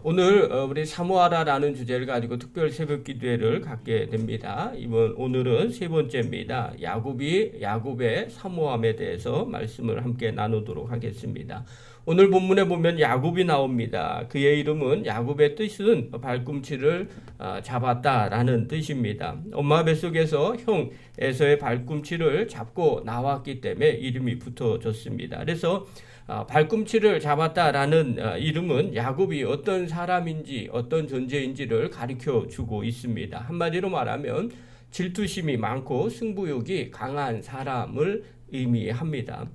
오늘 우리 사모하라라는 주제를 가지고 특별 새벽 기도회를 갖게 됩니다. 오늘은 세 번째입니다. 야곱의 사모함에 대해서 말씀을 함께 나누도록 하겠습니다. 오늘 본문에 보면 야곱이 나옵니다. 그의 이름은 야곱의 뜻은 발꿈치를 잡았다라는 뜻입니다. 엄마 뱃속에서 형 에서의 발꿈치를 잡고 나왔기 때문에 이름이 붙어졌습니다. 그래서 발꿈치를 잡았다라는 이름은 야곱이 어떤 사람인지 어떤 존재인지를 가르쳐 주고 있습니다. 한마디로 말하면 질투심이 많고 승부욕이 강한 사람을 의미합니다.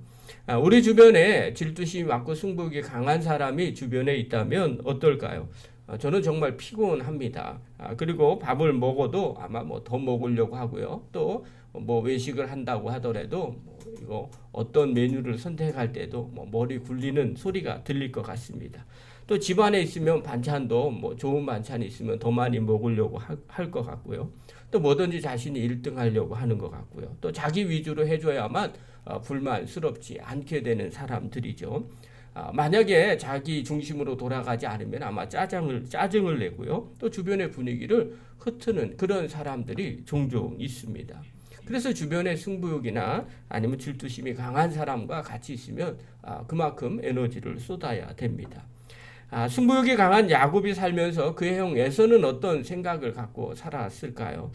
우리 주변에 질투심이 많고 승부욕이 강한 사람이 주변에 있다면 어떨까요? 저는 정말 피곤합니다. 그리고 밥을 먹어도 아마 더 먹으려고 하고요. 또 외식을 한다고 하더라도 이거 어떤 메뉴를 선택할 때도 머리 굴리는 소리가 들릴 것 같습니다. 또 집안에 있으면 반찬도 좋은 반찬이 있으면 더 많이 먹으려고 할 것 같고요. 또 뭐든지 자신이 1등 하려고 하는 것 같고요. 또 자기 위주로 해줘야만 불만스럽지 않게 되는 사람들이죠. 만약에 자기 중심으로 돌아가지 않으면 아마 짜증을 내고요. 또 주변의 분위기를 흐트는 그런 사람들이 종종 있습니다. 그래서 주변에 승부욕이나 아니면 질투심이 강한 사람과 같이 있으면 그만큼 에너지를 쏟아야 됩니다. 승부욕이 강한 야곱이 살면서 그의 형 에서는 어떤 생각을 갖고 살았을까요?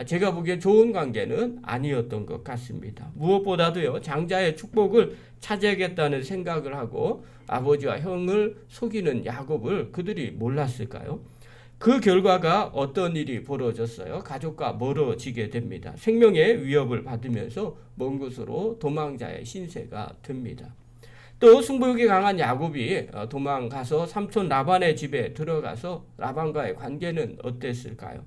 제가 보기에 좋은 관계는 아니었던 것 같습니다. 무엇보다도요, 장자의 축복을 차지하겠다는 생각을 하고 아버지와 형을 속이는 야곱을 그들이 몰랐을까요? 그 결과가 어떤 일이 벌어졌어요? 가족과 멀어지게 됩니다. 생명의 위협을 받으면서 먼 곳으로 도망자의 신세가 됩니다. 또 승부욕이 강한 야곱이 도망가서 삼촌 라반의 집에 들어가서 라반과의 관계는 어땠을까요?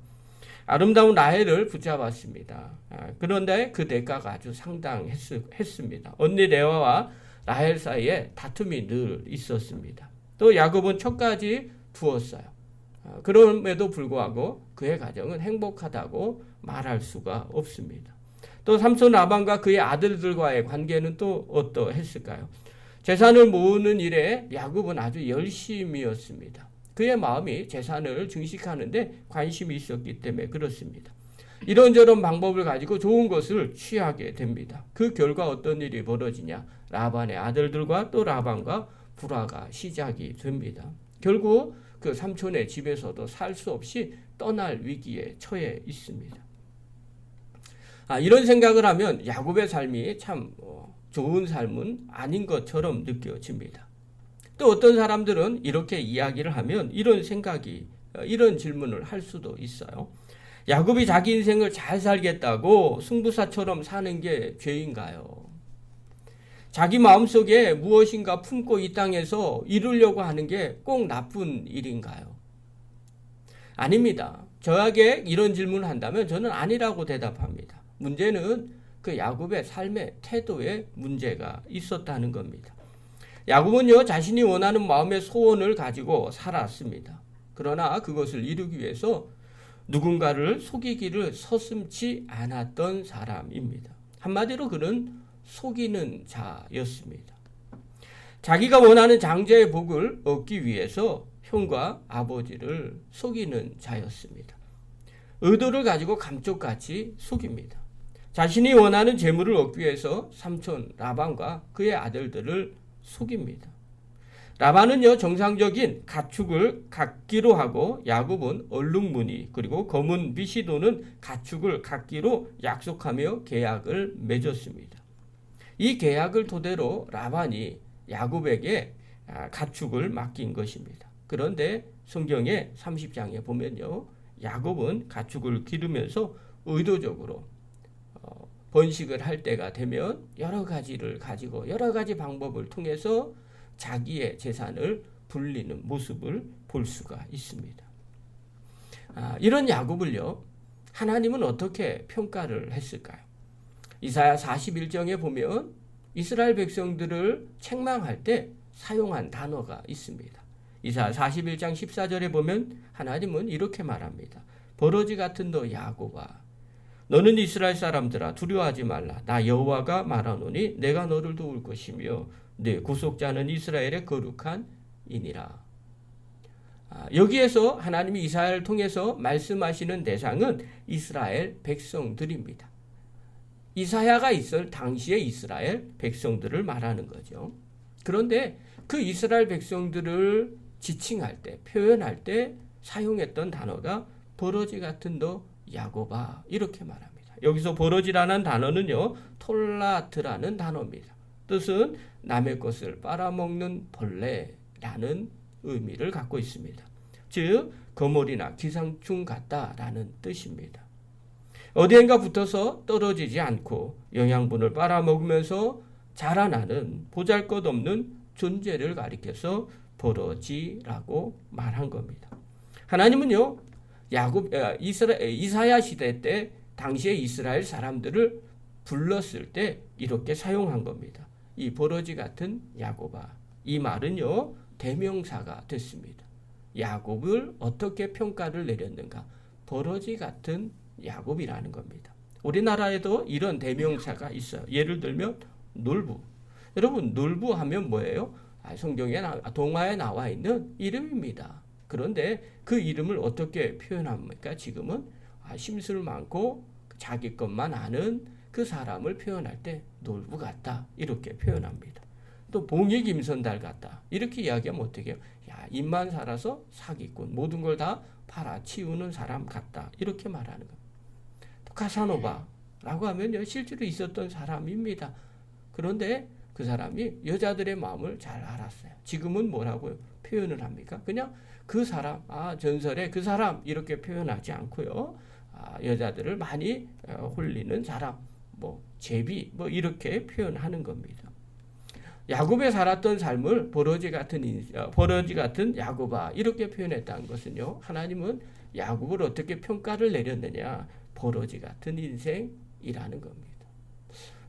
아름다운 라헬을 붙잡았습니다. 그런데 그 대가가 아주 상당했습니다. 언니 레아와 라헬 사이에 다툼이 늘 있었습니다. 또 야곱은 첩까지 두었어요. 그럼에도 불구하고 그의 가정은 행복하다고 말할 수가 없습니다. 또 삼손 라반과 그의 아들들과의 관계는 또 어떠했을까요? 재산을 모으는 일에 야곱은 아주 열심이었습니다. 그의 마음이 재산을 증식하는데 관심이 있었기 때문에 그렇습니다. 이런저런 방법을 가지고 좋은 것을 취하게 됩니다. 그 결과 어떤 일이 벌어지냐? 라반의 아들들과 또 라반과 불화가 시작이 됩니다. 결국 그 삼촌의 집에서도 살 수 없이 떠날 위기에 처해 있습니다. 이런 생각을 하면 야곱의 삶이 참 좋은 삶은 아닌 것처럼 느껴집니다. 또 어떤 사람들은 이렇게 이야기를 하면 이런 질문을 할 수도 있어요. 야곱이 자기 인생을 잘 살겠다고 승부사처럼 사는 게 죄인가요? 자기 마음속에 무엇인가 품고 이 땅에서 이루려고 하는 게 꼭 나쁜 일인가요? 아닙니다. 저에게 이런 질문을 한다면 저는 아니라고 대답합니다. 문제는 그 야곱의 삶의 태도에 문제가 있었다는 겁니다. 야곱은요, 자신이 원하는 마음의 소원을 가지고 살았습니다. 그러나 그것을 이루기 위해서 누군가를 속이기를 서슴지 않았던 사람입니다. 한마디로 그는 속이는 자였습니다. 자기가 원하는 장자의 복을 얻기 위해서 형과 아버지를 속이는 자였습니다. 의도를 가지고 감쪽같이 속입니다. 자신이 원하는 재물을 얻기 위해서 삼촌 라반과 그의 아들들을 속입니다. 라반은요, 정상적인 가축을 갖기로 하고 야곱은 얼룩무늬 그리고 검은 빛이 도는 가축을 갖기로 약속하며 계약을 맺었습니다. 이 계약을 토대로 라반이 야곱에게 가축을 맡긴 것입니다. 그런데 성경의 30장에 보면요, 야곱은 가축을 기르면서 의도적으로 번식을 할 때가 되면 여러 가지를 가지고 여러 가지 방법을 통해서 자기의 재산을 불리는 모습을 볼 수가 있습니다. 이런 야곱을요, 하나님은 어떻게 평가를 했을까요? 이사야 41장에 보면 이스라엘 백성들을 책망할 때 사용한 단어가 있습니다. 이사야 41장 14절에 보면 하나님은 이렇게 말합니다. 버러지 같은 너 야곱아, 너는 이스라엘 사람들아 두려워하지 말라. 나 여호와가 말하노니 내가 너를 도울 것이며 내 구속자는 이스라엘의 거룩한 이니라. 여기에서 하나님이 이사야를 통해서 말씀하시는 대상은 이스라엘 백성들입니다. 이사야가 있을 당시의 이스라엘 백성들을 말하는 거죠. 그런데 그 이스라엘 백성들을 지칭할 때, 표현할 때 사용했던 단어가 버러지 같은 너 야곱아 이렇게 말합니다. 여기서 버러지라는 단어는요, 톨라트라는 단어입니다. 뜻은 남의 것을 빨아먹는 벌레라는 의미를 갖고 있습니다. 즉 거물이나 기생충 같다라는 뜻입니다. 어디엔가 붙어서 떨어지지 않고 영양분을 빨아먹으면서 자라나는 보잘것없는 존재를 가리켜서 버러지라고 말한 겁니다. 하나님은요, 이사야 시대 때 당시의 이스라엘 사람들을 불렀을 때 이렇게 사용한 겁니다. 이 버러지 같은 야곱아, 이 말은요 대명사가 됐습니다. 야곱을 어떻게 평가를 내렸는가? 버러지 같은 야곱이라는 겁니다. 우리나라에도 이런 대명사가 있어요. 예를 들면 놀부. 여러분 놀부 하면 뭐예요? 성경에 동화에 나와 있는 이름입니다. 그런데 그 이름을 어떻게 표현합니까? 지금은 심술 많고 자기 것만 아는 그 사람을 표현할 때 놀부 같다 이렇게 표현합니다. 또 봉이 김선달 같다 이렇게 이야기하면 어떻게 해요? 야, 입만 살아서 사기꾼, 모든 걸 다 팔아치우는 사람 같다 이렇게 말하는 겁니다. 또 카사노바라고 하면요, 실제로 있었던 사람입니다. 그런데 그 사람이 여자들의 마음을 잘 알았어요. 지금은 뭐라고 표현을 합니까? 그냥 그 사람, 전설의 그 사람 이렇게 표현하지 않고요, 여자들을 많이 홀리는 사람, 제비 이렇게 표현하는 겁니다. 야곱에 살았던 삶을 버러지 같은 야곱아 이렇게 표현했다는 것은요, 하나님은 야곱을 어떻게 평가를 내렸느냐, 버러지 같은 인생이라는 겁니다.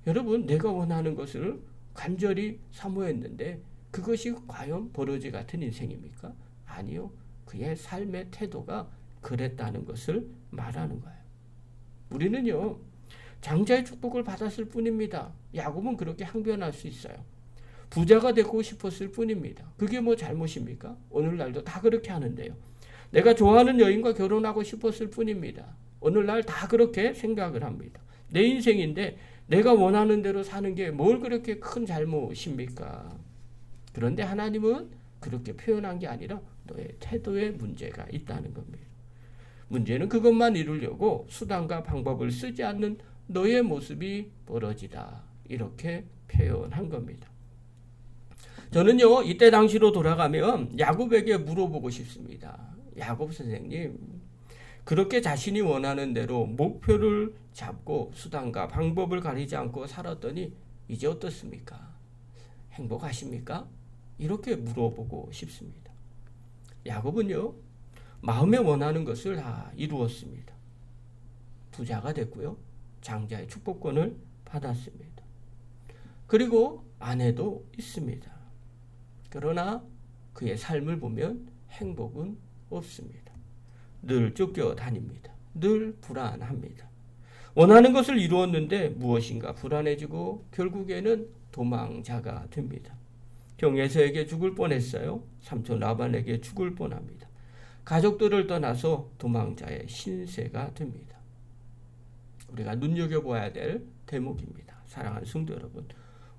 여러분, 내가 원하는 것을 간절히 사모했는데 그것이 과연 버러지 같은 인생입니까? 아니요. 그의 삶의 태도가 그랬다는 것을 말하는 거예요. 우리는요, 장자의 축복을 받았을 뿐입니다. 야곱은 그렇게 항변할 수 있어요. 부자가 되고 싶었을 뿐입니다. 그게 뭐 잘못입니까? 오늘날도 다 그렇게 하는데요. 내가 좋아하는 여인과 결혼하고 싶었을 뿐입니다. 오늘날 다 그렇게 생각을 합니다. 내 인생인데 내가 원하는 대로 사는 게 뭘 그렇게 큰 잘못입니까? 그런데 하나님은 그렇게 표현한 게 아니라 너의 태도에 문제가 있다는 겁니다. 문제는 그것만 이루려고 수단과 방법을 쓰지 않는 너의 모습이 버러지다 이렇게 표현한 겁니다. 저는요, 이때 당시로 돌아가면 야곱에게 물어보고 싶습니다. 야곱 선생님, 그렇게 자신이 원하는 대로 목표를 잡고 수단과 방법을 가리지 않고 살았더니 이제 어떻습니까? 행복하십니까? 이렇게 물어보고 싶습니다. 야곱은요, 마음에 원하는 것을 다 이루었습니다. 부자가 됐고요, 장자의 축복권을 받았습니다. 그리고 아내도 있습니다. 그러나 그의 삶을 보면 행복은 없습니다. 늘 쫓겨다닙니다. 늘 불안합니다. 원하는 것을 이루었는데 무엇인가 불안해지고 결국에는 도망자가 됩니다. 형 에서에게 죽을 뻔했어요. 삼촌 라반에게 죽을 뻔합니다. 가족들을 떠나서 도망자의 신세가 됩니다. 우리가 눈여겨봐야 될 대목입니다. 사랑하는 성도 여러분,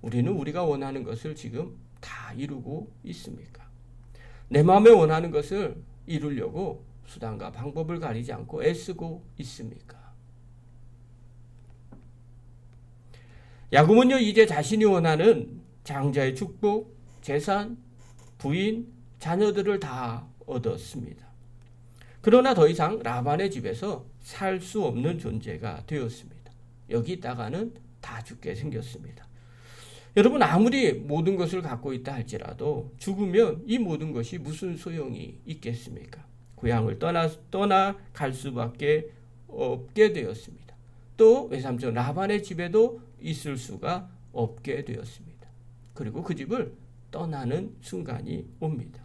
우리는 우리가 원하는 것을 지금 다 이루고 있습니까? 내 마음에 원하는 것을 이루려고 수단과 방법을 가리지 않고 애쓰고 있습니까? 야곱은요, 이제 자신이 원하는 장자의 축복, 재산, 부인, 자녀들을 다 얻었습니다. 그러나 더 이상 라반의 집에서 살 수 없는 존재가 되었습니다. 여기 있다가는 다 죽게 생겼습니다. 여러분, 아무리 모든 것을 갖고 있다 할지라도 죽으면 이 모든 것이 무슨 소용이 있겠습니까? 고향을 떠나 갈 수밖에 없게 되었습니다. 또 외삼촌 라반의 집에도 있을 수가 없게 되었습니다. 그리고 그 집을 떠나는 순간이 옵니다.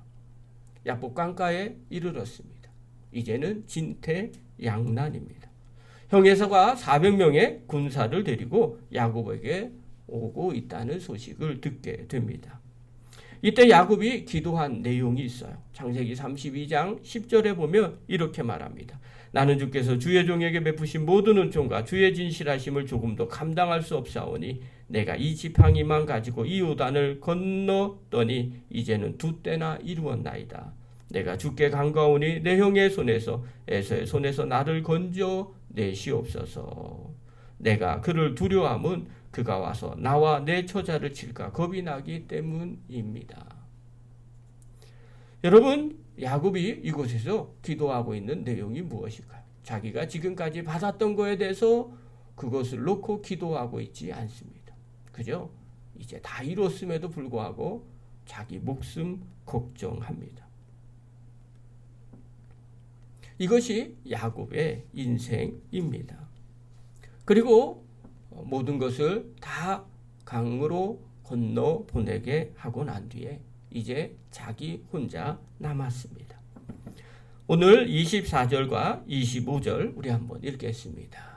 야복 강가에 이르렀습니다. 이제는 진퇴양난입니다. 형 에서가 400명의 군사를 데리고 야곱에게 오고 있다는 소식을 듣게 됩니다. 이때 야곱이 기도한 내용이 있어요. 창세기 32장 10절에 보면 이렇게 말합니다. 나는 주께서 주의 종에게 베푸신 모든 은총과 주의 진실하심을 조금도 감당할 수 없사오니 내가 이 지팡이만 가지고 이 요단을 건넜더니 이제는 2때나 이루었나이다. 내가 주께 간과하오니 내 형의 손에서 에서의 손에서 나를 건져 내시옵소서. 내가 그를 두려워함은 그가 와서 나와 내 처자를 칠까 겁이 나기 때문입니다. 여러분, 야곱이 이곳에서 기도하고 있는 내용이 무엇일까요? 자기가 지금까지 받았던 거에 대해서 그것을 놓고 기도하고 있지 않습니다. 그죠? 이제 다 이뤘음에도 불구하고 자기 목숨 걱정합니다. 이것이 야곱의 인생입니다. 그리고 모든 것을 다 강으로 건너 보내게 하고 난 뒤에 이제 자기 혼자 남았습니다. 오늘 24절과 25절 우리 한번 읽겠습니다.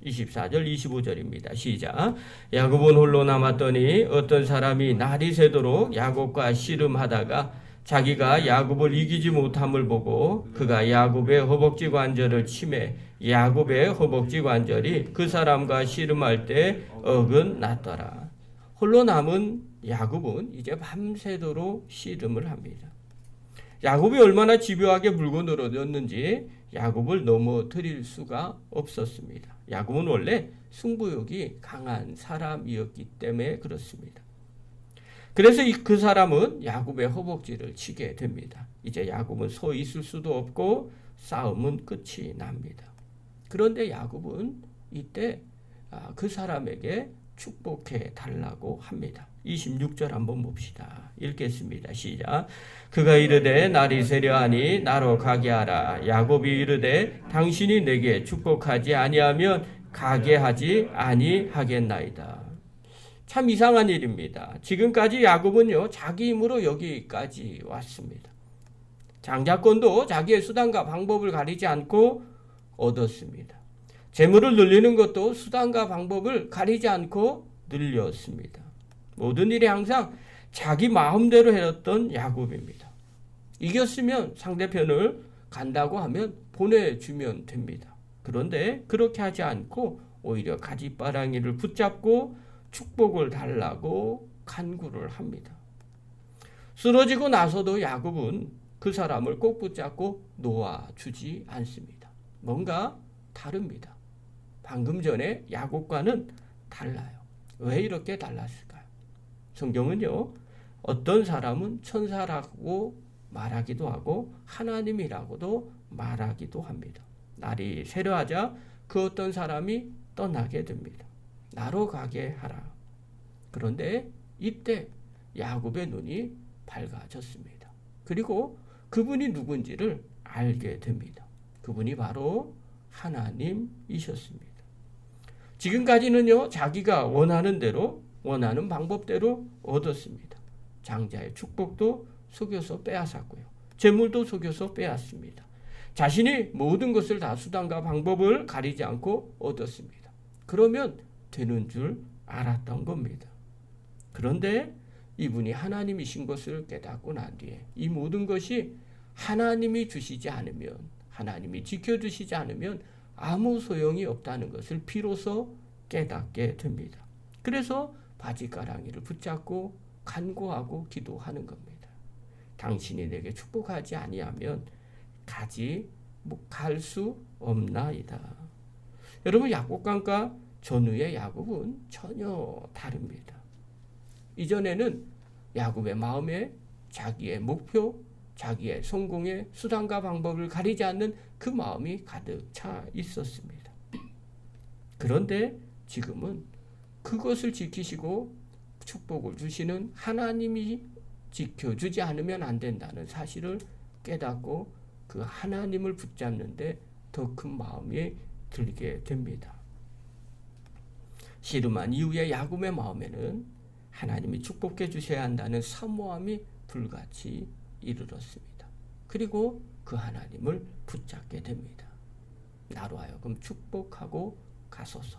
24절 25절입니다. 시작. 야곱은 홀로 남았더니 어떤 사람이 날이 새도록 야곱과 씨름하다가 자기가 야곱을 이기지 못함을 보고 그가 야곱의 허벅지 관절을 치매 야곱의 허벅지 관절이 그 사람과 씨름할 때 어긋났더라. 홀로 남은 야곱은 이제 밤새도록 씨름을 합니다. 야곱이 얼마나 집요하게 물고 늘어졌는지 야곱을 넘어뜨릴 수가 없었습니다. 야곱은 원래 승부욕이 강한 사람이었기 때문에 그렇습니다. 그래서 그 사람은 야곱의 허벅지를 치게 됩니다. 이제 야곱은 서 있을 수도 없고 싸움은 끝이 납니다. 그런데 야곱은 이때 그 사람에게 축복해 달라고 합니다. 26절 한번 봅시다. 읽겠습니다. 시작. 그가 이르되 날이 세려하니 나로 가게 하라. 야곱이 이르되 당신이 내게 축복하지 아니하면 가게 하지 아니하겠나이다. 참 이상한 일입니다. 지금까지 야곱은요, 자기 힘으로 여기까지 왔습니다. 장자권도 자기의 수단과 방법을 가리지 않고 얻었습니다. 재물을 늘리는 것도 수단과 방법을 가리지 않고 늘렸습니다. 모든 일이 항상 자기 마음대로 해왔던 야곱입니다. 이겼으면 상대편을 간다고 하면 보내주면 됩니다. 그런데 그렇게 하지 않고 오히려 가지바랑이를 붙잡고 축복을 달라고 간구를 합니다. 쓰러지고 나서도 야곱은 그 사람을 꼭 붙잡고 놓아주지 않습니다. 뭔가 다릅니다. 방금 전에 야곱과는 달라요. 왜 이렇게 달랐을까요? 성경은요, 어떤 사람은 천사라고 말하기도 하고 하나님이라고도 말하기도 합니다. 날이 새려하자 그 어떤 사람이 떠나게 됩니다. 나로 가게 하라. 그런데 이때 야곱의 눈이 밝아졌습니다. 그리고 그분이 누군지를 알게 됩니다. 그분이 바로 하나님이셨습니다. 지금까지는요, 자기가 원하는 대로, 원하는 방법대로 얻었습니다. 장자의 축복도 속여서 빼앗았고요. 재물도 속여서 빼앗습니다. 자신이 모든 것을 다 수단과 방법을 가리지 않고 얻었습니다. 그러면 되는 줄 알았던 겁니다. 그런데 이분이 하나님이신 것을 깨닫고 난 뒤에 이 모든 것이 하나님이 주시지 않으면, 하나님이 지켜주시지 않으면 아무 소용이 없다는 것을 비로소 깨닫게 됩니다. 그래서 바지가랑이를 붙잡고 간구하고 기도하는 겁니다. 당신이 내게 축복하지 아니하면 갈 수 없나이다. 여러분, 야곱과 전후의 야곱은 전혀 다릅니다. 이전에는 야곱의 마음에 자기의 목표, 자기의 성공의 수단과 방법을 가리지 않는 그 마음이 가득 차 있었습니다. 그런데 지금은 그것을 지키시고 축복을 주시는 하나님이 지켜주지 않으면 안 된다는 사실을 깨닫고 그 하나님을 붙잡는데 더 큰 마음이 들게 됩니다. 씨름한 이후에 야곱의 마음에는 하나님이 축복해 주셔야 한다는 사모함이 불같이 이르렀습니다. 그리고 그 하나님을 붙잡게 됩니다. 나로 하여금 축복하고 가소서.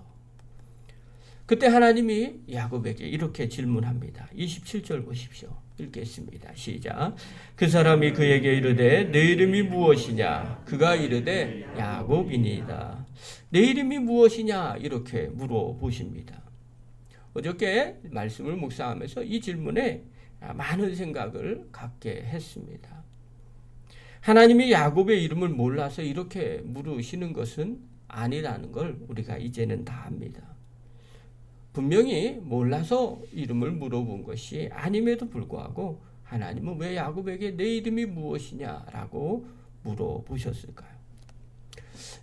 그때 하나님이 야곱에게 이렇게 질문합니다. 27절 보십시오. 읽겠습니다. 시작. 그 사람이 그에게 이르되 내 이름이 무엇이냐? 그가 이르되 야곱이니이다. 내 이름이 무엇이냐? 이렇게 물어보십니다. 어저께 말씀을 묵상하면서 이 질문에 많은 생각을 갖게 했습니다. 하나님이 야곱의 이름을 몰라서 이렇게 물으시는 것은 아니라는 걸 우리가 이제는 다 압니다. 분명히 몰라서 이름을 물어본 것이 아님에도 불구하고 하나님은 왜 야곱에게 내 이름이 무엇이냐라고 물어보셨을까요?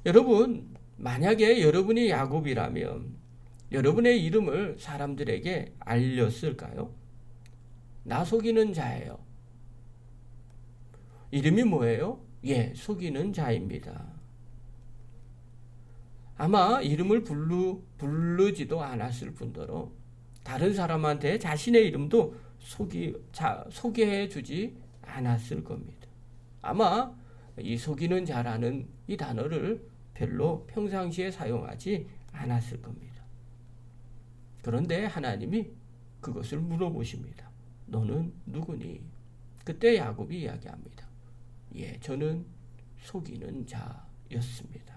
여러분, 만약에 여러분이 야곱이라면 여러분의 이름을 사람들에게 알렸을까요? 나 속이는 자예요. 이름이 뭐예요? 예, 속이는 자입니다. 아마 이름을 부르지도 않았을 뿐더러 다른 사람한테 자신의 이름도 소개해 주지 않았을 겁니다. 아마 이 속이는 자라는 이 단어를 별로 평상시에 사용하지 않았을 겁니다. 그런데 하나님이 그것을 물어보십니다. 너는 누구니? 그때 야곱이 이야기합니다. 예, 저는 속이는 자였습니다.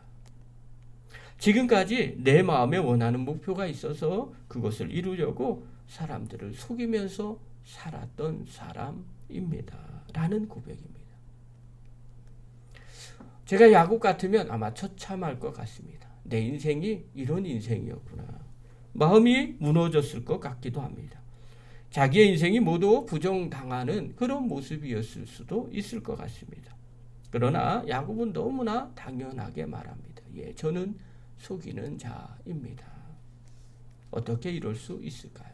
지금까지 내 마음에 원하는 목표가 있어서 그것을 이루려고 사람들을 속이면서 살았던 사람입니다. 라는 고백입니다. 제가 야곱 같으면 아마 처참할 것 같습니다. 내 인생이 이런 인생이었구나. 마음이 무너졌을 것 같기도 합니다. 자기의 인생이 모두 부정당하는 그런 모습이었을 수도 있을 것 같습니다. 그러나 야곱은 너무나 당연하게 말합니다. 예, 저는 속이는 자입니다. 어떻게 이럴 수 있을까요?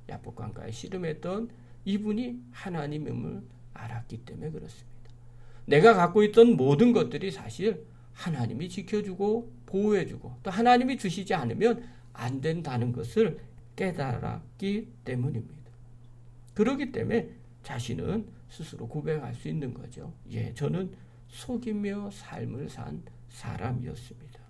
야복강가에 씨름했던 이분이 하나님임을 알았기 때문에 그렇습니다. 내가 갖고 있던 모든 것들이 사실 하나님이 지켜주고 보호해주고 또 하나님이 주시지 않으면 안 된다는 것을 깨달았기 때문입니다. 그렇기 때문에 자신은 스스로 고백할 수 있는 거죠. 예, 저는 속이며 삶을 산 사람이었습니다.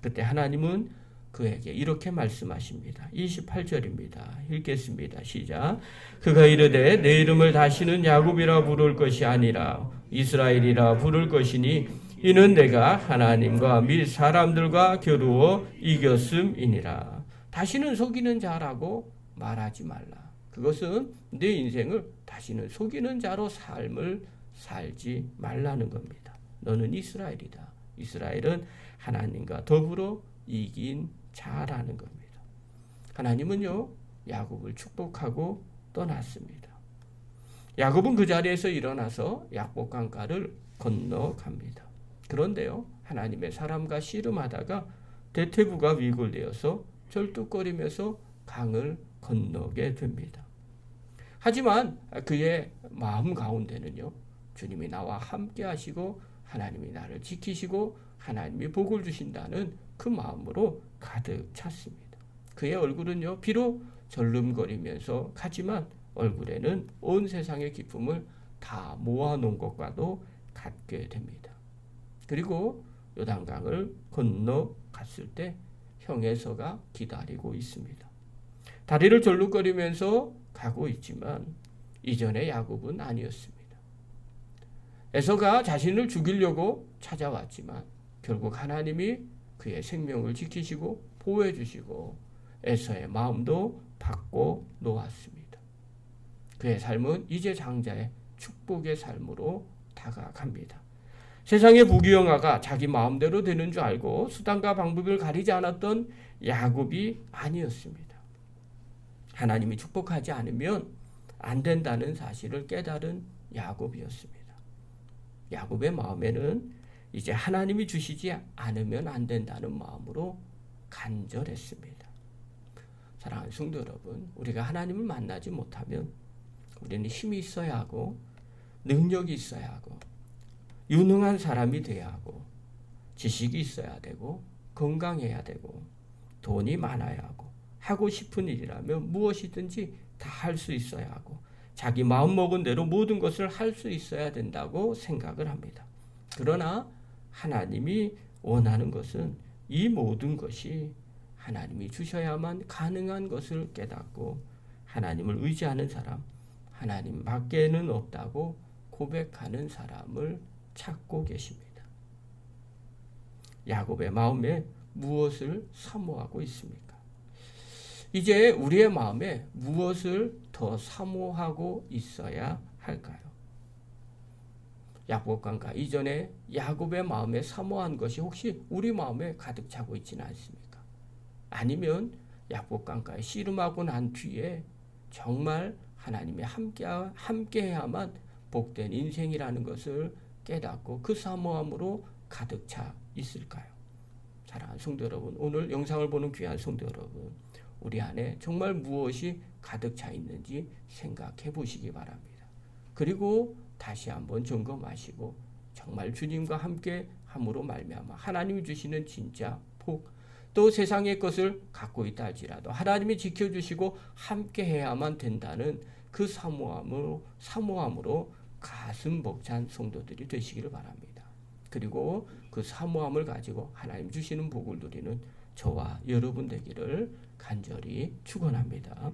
그때 하나님은 그에게 이렇게 말씀하십니다. 28절입니다. 읽겠습니다. 시작. 그가 이르되 내 이름을 다시는 야곱이라 부를 것이 아니라 이스라엘이라 부를 것이니 이는 내가 하나님과 및 사람들과 겨루어 이겼음이니라. 다시는 속이는 자라고 말하지 말라. 그것은 내 인생을 다시는 속이는 자로 삶을 살지 말라는 겁니다. 너는 이스라엘이다. 이스라엘은 하나님과 더불어 이긴 자라는 겁니다. 하나님은요, 야곱을 축복하고 떠났습니다. 야곱은 그 자리에서 일어나서 야복강가를 건너갑니다. 그런데요, 하나님의 사람과 씨름하다가 대퇴부가 위골되어서 절뚝거리면서 강을 건너게 됩니다. 하지만 그의 마음 가운데는요, 주님이 나와 함께 하시고 하나님이 나를 지키시고 하나님이 복을 주신다는 그 마음으로 가득 찼습니다. 그의 얼굴은요, 비록 절름거리면서 가지만 얼굴에는 온 세상의 기쁨을 다 모아놓은 것과도 같게 됩니다. 그리고 요단강을 건너갔을 때 형에서가 기다리고 있습니다. 다리를 절룩거리면서 가고 있지만 이전의 야곱은 아니었습니다. 에서가 자신을 죽이려고 찾아왔지만 결국 하나님이 그의 생명을 지키시고 보호해 주시고 에서의 마음도 바꿔 놓았습니다. 그의 삶은 이제 장자의 축복의 삶으로 다가갑니다. 세상의 부귀영화가 자기 마음대로 되는 줄 알고 수단과 방법을 가리지 않았던 야곱이 아니었습니다. 하나님이 축복하지 않으면 안 된다는 사실을 깨달은 야곱이었습니다. 야곱의 마음에는 이제 하나님이 주시지 않으면 안 된다는 마음으로 간절했습니다. 사랑하는 성도 여러분, 우리가 하나님을 만나지 못하면 우리는 힘이 있어야 하고 능력이 있어야 하고 유능한 사람이 돼야 하고 지식이 있어야 되고 건강해야 되고 돈이 많아야 하고 싶은 일이라면 무엇이든지 다 할 수 있어야 하고 자기 마음먹은 대로 모든 것을 할 수 있어야 된다고 생각을 합니다. 그러나 하나님이 원하는 것은 이 모든 것이 하나님이 주셔야만 가능한 것을 깨닫고 하나님을 의지하는 사람, 하나님 밖에는 없다고 고백하는 사람을 찾고 계십니다. 야곱의 마음에 무엇을 사모하고 있습니까? 이제 우리의 마음에 무엇을 더 사모하고 있어야 할까요? 야곱강가 이전에 야곱의 마음에 사모한 것이 혹시 우리 마음에 가득 차고 있지는 않습니까? 아니면 야곱강가에 씨름하고 난 뒤에 정말 하나님이 함께해야만 복된 인생이라는 것을 깨닫고 그 사모함으로 가득 차 있을까요? 사랑하는 성도 여러분, 오늘 영상을 보는 귀한 성도 여러분, 우리 안에 정말 무엇이 가득 차 있는지 생각해 보시기 바랍니다. 그리고 다시 한번 점검하시고 정말 주님과 함께 함으로 말미암아 하나님이 주시는 진짜 복, 또 세상의 것을 갖고 있다 할지라도 하나님이 지켜주시고 함께 해야만 된다는 그 사모함으로 가슴 벅찬 성도들이 되시기를 바랍니다. 그리고 그 사모함을 가지고 하나님 주시는 복을 누리는 저와 여러분 되기를 간절히 축원합니다.